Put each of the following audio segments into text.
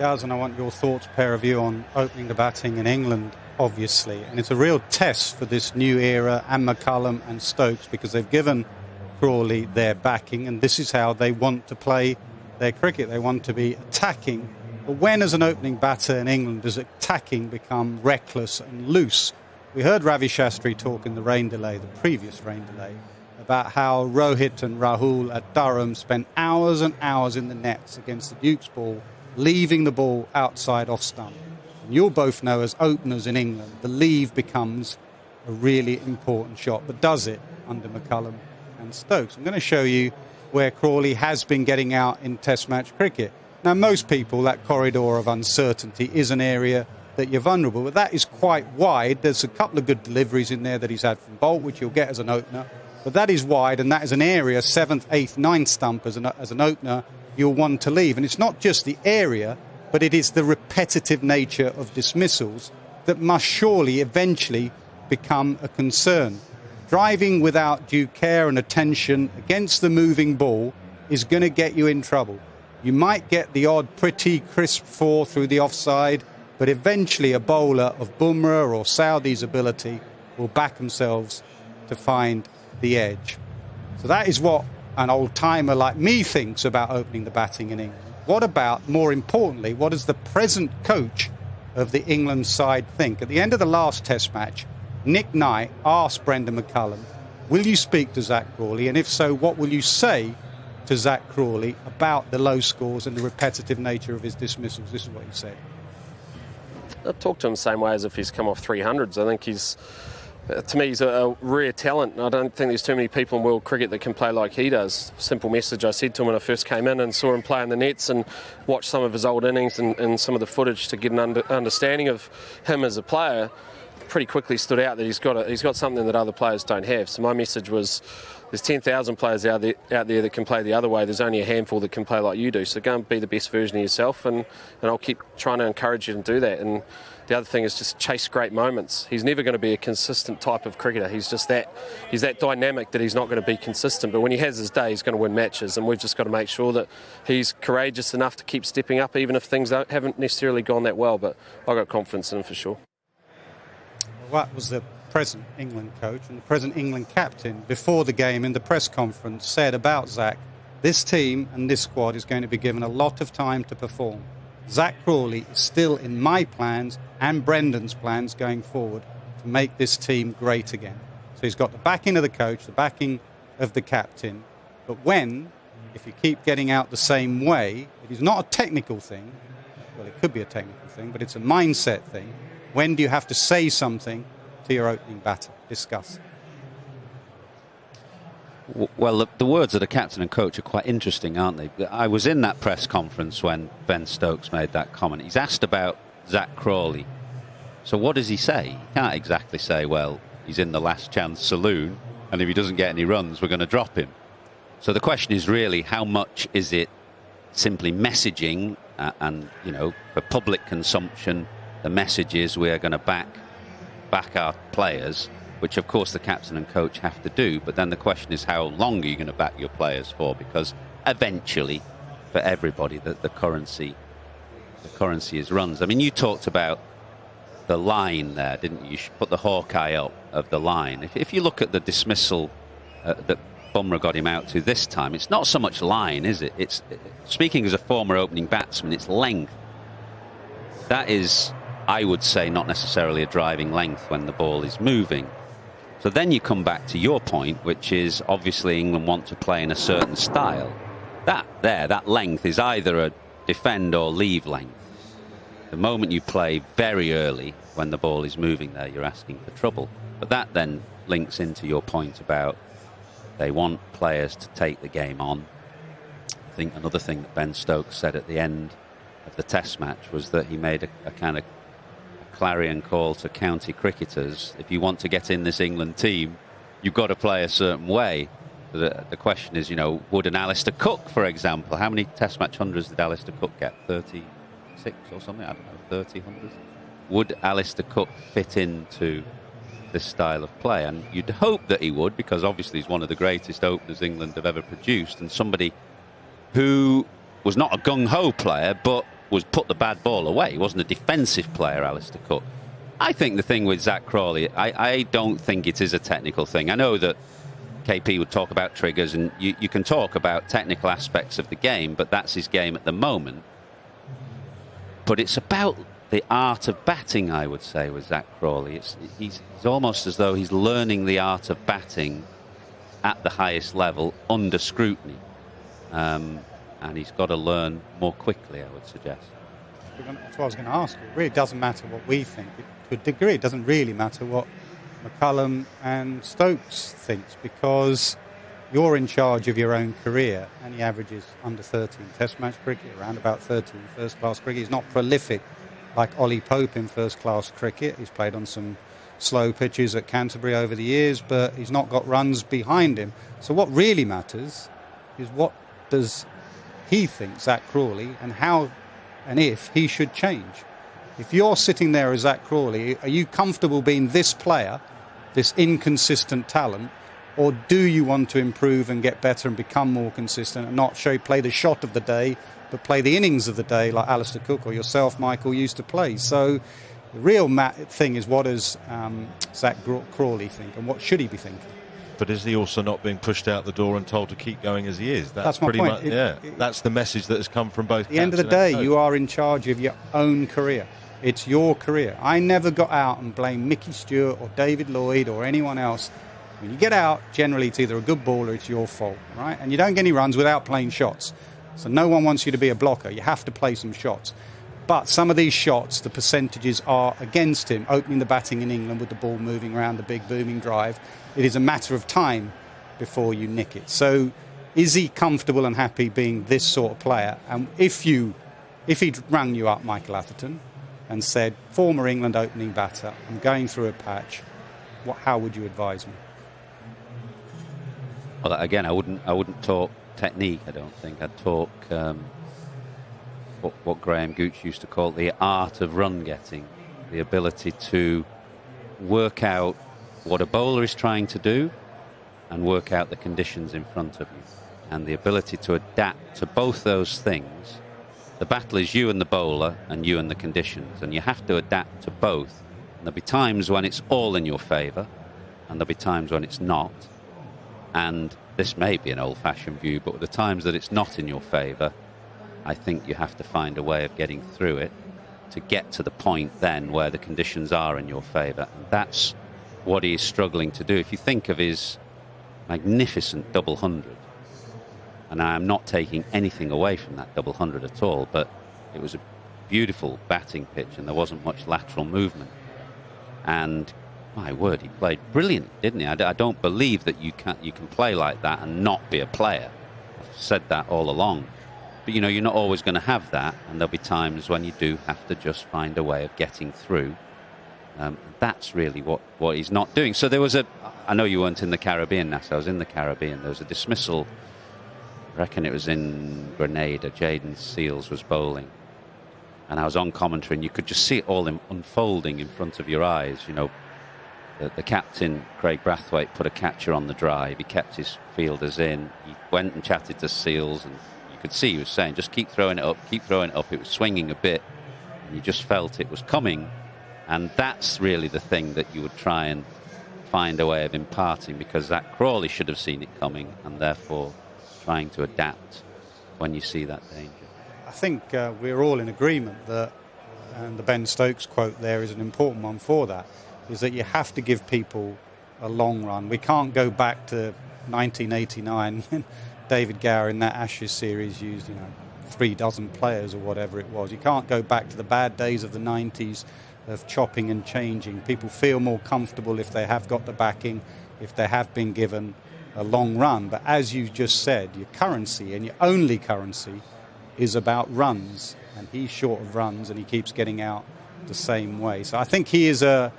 does, and I want your thoughts, pair of you, on opening the batting in England, obviously. And it's a real test for this new era and McCullum and Stokes, because they've given Crawley their backing, and this is how they want to play their cricket. They want to be attacking. But when, as an opening batter in England, does attacking become reckless and loose? We heard Ravi Shastri talk in the rain delay, the previous rain delay, about how Rohit and Rahul at Durham spent hours and hours in the nets against the Duke's ball, leaving the ball outside off stump. And you'll both know, as openers in England, the leave becomes a really important shot. But does it under McCullum and Stokes? I'm going to show you where Crawley has been getting out in Test match cricket. Now, most people, that corridor of uncertainty is an area that you're vulnerable, but that is quite wide. There's a couple of good deliveries in there that he's had from Bolt, which you'll get as an opener, but that is wide, and that is an area, 7th, 8th, 9th stump as an opener, you'll want to leave. And it's not just the area, but it is the repetitive nature of dismissals that must surely eventually become a concern. Driving without due care and attention against the moving ball is going to get you in trouble. You might get the odd pretty crisp 4 through the offside, but eventually a bowler of Bumrah or Saudi's ability will back themselves to find the edge. So that is what an old-timer like me thinks about opening the batting in England. What about, more importantly, what does the present coach of the England side think? At the end of the last Test match, Nick Knight asked Brendan McCullum, will you speak to Zak Crawley? And if so, what will you say to Zak Crawley about the low scores and the repetitive nature of his dismissals? This is what he said. I talk to him the same way as if he's come off 300s. I think to me, he's a rare talent. I don't think there's too many people in world cricket that can play like he does. Simple message I said to him when I first came in and saw him play in the nets and watched some of his old innings and some of the footage to get an understanding of him as a player. Pretty quickly stood out that he's got something that other players don't have. So my message was, there's 10,000 players out there that can play the other way. There's only a handful that can play like you do. So go and be the best version of yourself, and I'll keep trying to encourage you to do that. And the other thing is just chase great moments. He's never going to be a consistent type of cricketer. He's that dynamic that he's not going to be consistent. But when he has his day, he's going to win matches. And we've just got to make sure that he's courageous enough to keep stepping up, even if things haven't necessarily gone that well. But I've got confidence in him for sure. What was the present England coach and the present England captain before the game in the press conference said about Zak? This team and this squad is going to be given a lot of time to perform. Zak Crawley is still in my plans and Brendan's plans going forward to make this team great again. So he's got the backing of the coach, the backing of the captain. But if you keep getting out the same way, it is not a technical thing. Well, it could be a technical thing, but it's a mindset thing. When do you have to say something to your opening batter? Discuss. Well, the words of the captain and coach are quite interesting, aren't they? I was in that press conference when Ben Stokes made that comment. He's asked about Zak Crawley. So what does he say? He can't exactly say, well, he's in the last chance saloon, and if he doesn't get any runs, we're going to drop him. So the question is really, how much is it simply messaging and, for public consumption, the message is we are going to back our players, which of course the captain and coach have to do. But then the question is, how long are you going to back your players for? Because eventually, for everybody, the currency is runs. I mean, you talked about the line there, didn't you? You should put the Hawkeye up of the line. If you look at the dismissal that Bumrah got him out to this time, it's not so much line, is it? It's, speaking as a former opening batsman, it's length. That is, I would say, not necessarily a driving length when the ball is moving. So then you come back to your point, which is obviously England want to play in a certain style. That length is either a defend or leave length. The moment you play very early when the ball is moving there, you're asking for trouble. But that then links into your point about they want players to take the game on. I think another thing that Ben Stokes said at the end of the Test match was that he made a kind of clarion call to county cricketers. If you want to get in this England team, you've got to play a certain way. The question is, would an Alistair Cook, for example, how many Test match hundreds did Alistair Cook get? 36 or something? I don't know, 30 hundreds? Would Alistair Cook fit into this style of play? And you'd hope that he would, because obviously he's one of the greatest openers England have ever produced, and somebody who was not a gung-ho player, but was put the bad ball away. He wasn't a defensive player, Alistair Cook. I think the thing with Zak Crawley, I don't think it is a technical thing. I know that KP would talk about triggers, and you can talk about technical aspects of the game, but that's his game at the moment. But it's about the art of batting, I would say, with Zak Crawley. He's almost as though he's learning the art of batting at the highest level under scrutiny. And he's got to learn more quickly, I would suggest. That's what I was going to ask you. It really doesn't matter what we think. To a degree, it doesn't really matter what McCullum and Stokes thinks, because you're in charge of your own career, and he averages under 13 Test match cricket, around about 13 first-class cricket. He's not prolific like Ollie Pope in first-class cricket. He's played on some slow pitches at Canterbury over the years, but he's not got runs behind him. So what really matters is what does he think, Zak Crawley, and how and if he should change. If you're sitting there as Zak Crawley, are you comfortable being this player, this inconsistent talent, or do you want to improve and get better and become more consistent and not play the shot of the day, but play the innings of the day like Alistair Cook or yourself, Michael, used to play? So the real thing is, what does Zak Crawley think, and what should he be thinking? But is he also not being pushed out the door and told to keep going as he is? That's my pretty point. much, that's the message that has come from both. At the end of the day, you are in charge of your own career. It's your career. I never got out and blamed Mickey Stewart or David Lloyd or anyone else. When you get out, generally it's either a good ball or it's your fault, right? And you don't get any runs without playing shots. So no one wants you to be a blocker. You have to play some shots. But some of these shots, the percentages are against him. Opening the batting in England with the ball moving around the big booming drive, it is a matter of time before you nick it. So is he comfortable and happy being this sort of player? And if he'd rung you up, Michael Atherton, and said, former England opening batter, I'm going through a patch, how would you advise me? Well, again, I wouldn't talk technique, I don't think. I'd talk what Graham Gooch used to call the art of run getting, the ability to work out what a bowler is trying to do and work out the conditions in front of you, and the ability to adapt to both those things. The battle is you and the bowler and you and the conditions, and you have to adapt to both. And there'll be times when it's all in your favour, and there'll be times when it's not. And this may be an old-fashioned view, but the times that it's not in your favour, I think you have to find a way of getting through it to get to the point then where the conditions are in your favour. And that's what he's struggling to do. If you think of his magnificent double hundred, and I am not taking anything away from that double hundred at all, but it was a beautiful batting pitch and there wasn't much lateral movement. And my word, he played brilliantly, didn't he? I don't believe that you can play like that and not be a player. I've said that all along. But, you're not always going to have that, and there'll be times when you do have to just find a way of getting through. That's really what he's not doing. So there was I know you weren't in the Caribbean, Nasser. I was in the Caribbean. There was a dismissal, I reckon it was in Grenada. Jayden Seales was bowling. And I was on commentary, and you could just see it all unfolding in front of your eyes. The captain, Craig Brathwaite, put a catcher on the drive. He kept his fielders in. He went and chatted to Seales, and you could see he was saying, just keep throwing it up, keep throwing it up. It was swinging a bit, and you just felt it was coming. And that's really the thing that you would try and find a way of imparting, because Zak Crawley should have seen it coming, and therefore trying to adapt when you see that danger. I think we're all in agreement that, and the Ben Stokes quote there is an important one for that, is that you have to give people a long run. We can't go back to 1989 when David Gower in that Ashes series used 36 players or whatever it was. You can't go back to the bad days of the 90s of chopping and changing. People feel more comfortable if they have got the backing, if they have been given a long run. But as you just said, your currency and your only currency is about runs, and he's short of runs and he keeps getting out the same way. So I think he is a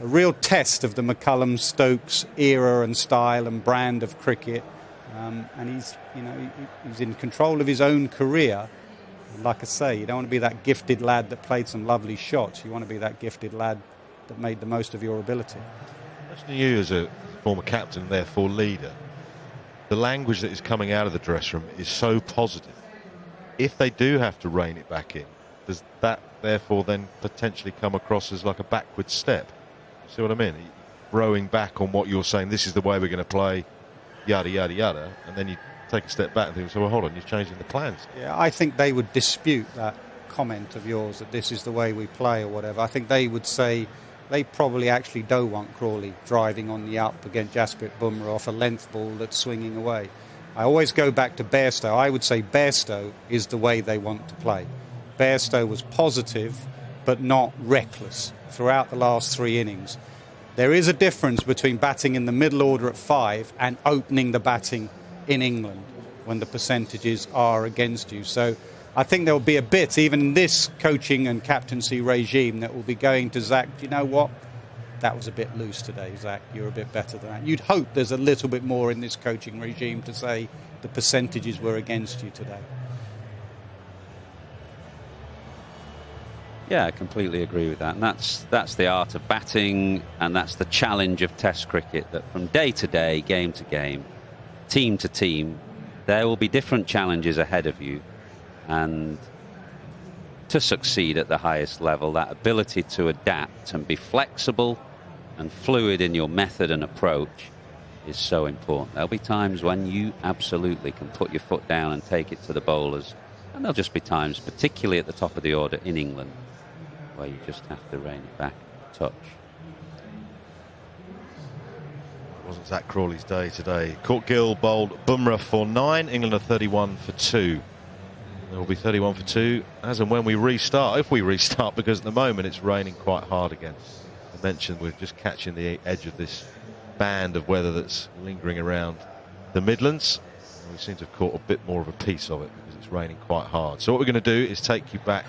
real test of the McCullum Stokes era and style and brand of cricket, and he's in control of his own career. And like I say, you don't want to be that gifted lad that played some lovely shots. You want to be that gifted lad that made the most of your ability. Imagine you as a former captain and therefore leader. The language that is coming out of the dressing room is so positive. If they do have to rein it back in, does that therefore then potentially come across as like a backward step? See what I mean? Rowing back on what you're saying, this is the way we're going to play, yada, yada, yada, and then you take a step back and think, so, well, hold on, you're changing the plans. Yeah, I think they would dispute that comment of yours that this is the way we play or whatever. I think they would say they probably actually don't want Crawley driving on the up against Jasprit Bumrah off a length ball that's swinging away. I always go back to Bairstow. I would say Bairstow is the way they want to play. Bairstow was positive but not reckless throughout the last 3 innings. There is a difference between batting in the middle order at 5 and opening the batting in England when the percentages are against you. So I think there will be a bit, even in this coaching and captaincy regime, that will be going to Zach, do you know what? That was a bit loose today, Zach. You're a bit better than that. You'd hope there's a little bit more in this coaching regime to say the percentages were against you today. Yeah, I completely agree with that. And that's the art of batting, and that's the challenge of Test cricket, that from day to day, game to game, team to team, there will be different challenges ahead of you. And to succeed at the highest level, that ability to adapt and be flexible and fluid in your method and approach is so important. There'll be times when you absolutely can put your foot down and take it to the bowlers, and there'll just be times, particularly at the top of the order in England, where you just have to rein it back a touch. It wasn't Zach Crawley's day today. Court Gill bowled Bumrah for 9. England are 31 for 2. There will be 31 for 2 as and when we restart, if we restart, because at the moment it's raining quite hard again. I mentioned we're just catching the edge of this band of weather that's lingering around the Midlands. And we seem to have caught a bit more of a piece of it because it's raining quite hard. So what we're going to do is take you back